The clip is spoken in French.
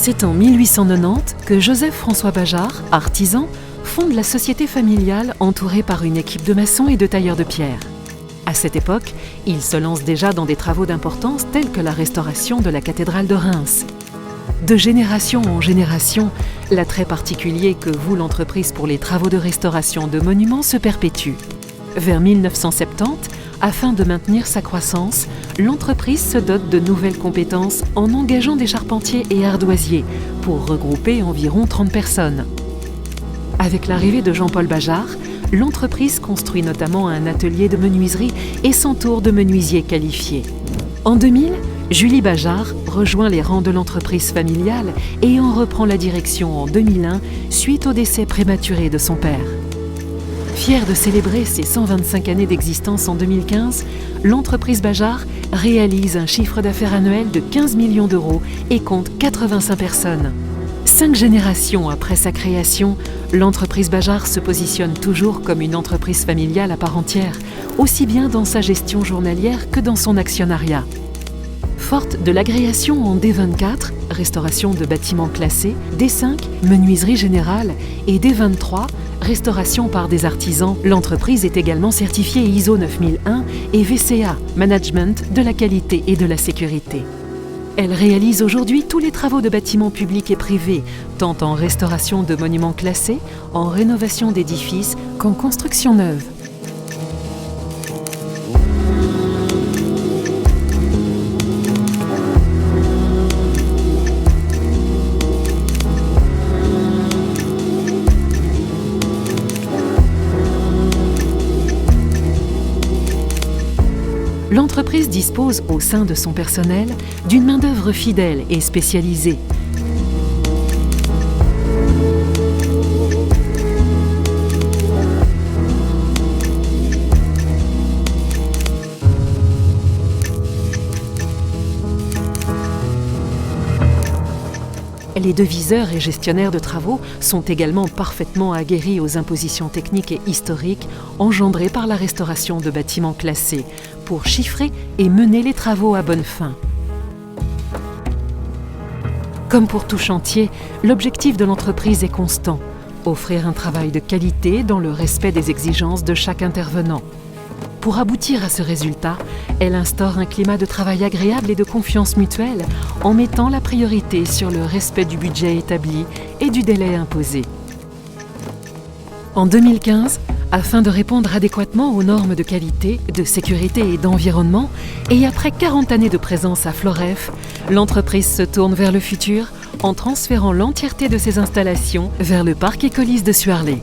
C'est en 1890 que Joseph-François Bajard, artisan, fonde la société familiale entourée par une équipe de maçons et de tailleurs de pierre. À cette époque, il se lance déjà dans des travaux d'importance tels que la restauration de la cathédrale de Reims. De génération en génération, l'attrait particulier que voue l'entreprise pour les travaux de restauration de monuments se perpétue. Vers 1970, afin de maintenir sa croissance, l'entreprise se dote de nouvelles compétences en engageant des charpentiers et ardoisiers pour regrouper environ 30 personnes. Avec l'arrivée de Jean-Paul Bajard, l'entreprise construit notamment un atelier de menuiserie et s'entoure de menuisiers qualifiés. En 2000, Julie Bajard rejoint les rangs de l'entreprise familiale et en reprend la direction en 2001 suite au décès prématuré de son père. Fière de célébrer ses 125 années d'existence en 2015, l'entreprise Bajard réalise un chiffre d'affaires annuel de 15 millions d'euros et compte 85 personnes. 5 générations après sa création, l'entreprise Bajard se positionne toujours comme une entreprise familiale à part entière, aussi bien dans sa gestion journalière que dans son actionnariat. Forte de l'agréation en D24, restauration de bâtiments classés, D5, menuiserie générale, et D23, restauration par des artisans, l'entreprise est également certifiée ISO 9001 et VCA, Management de la qualité et de la sécurité. Elle réalise aujourd'hui tous les travaux de bâtiments publics et privés, tant en restauration de monuments classés, en rénovation d'édifices qu'en construction neuve. L'entreprise dispose au sein de son personnel d'une main-d'œuvre fidèle et spécialisée. Les deviseurs et gestionnaires de travaux sont également parfaitement aguerris aux impositions techniques et historiques engendrées par la restauration de bâtiments classés pour chiffrer et mener les travaux à bonne fin. Comme pour tout chantier, l'objectif de l'entreprise est constant, offrir un travail de qualité dans le respect des exigences de chaque intervenant. Pour aboutir à ce résultat, elle instaure un climat de travail agréable et de confiance mutuelle en mettant la priorité sur le respect du budget établi et du délai imposé. En 2015, afin de répondre adéquatement aux normes de qualité, de sécurité et d'environnement, et après 40 années de présence à Floref, l'entreprise se tourne vers le futur en transférant l'entièreté de ses installations vers le parc Écolis de Suarlé.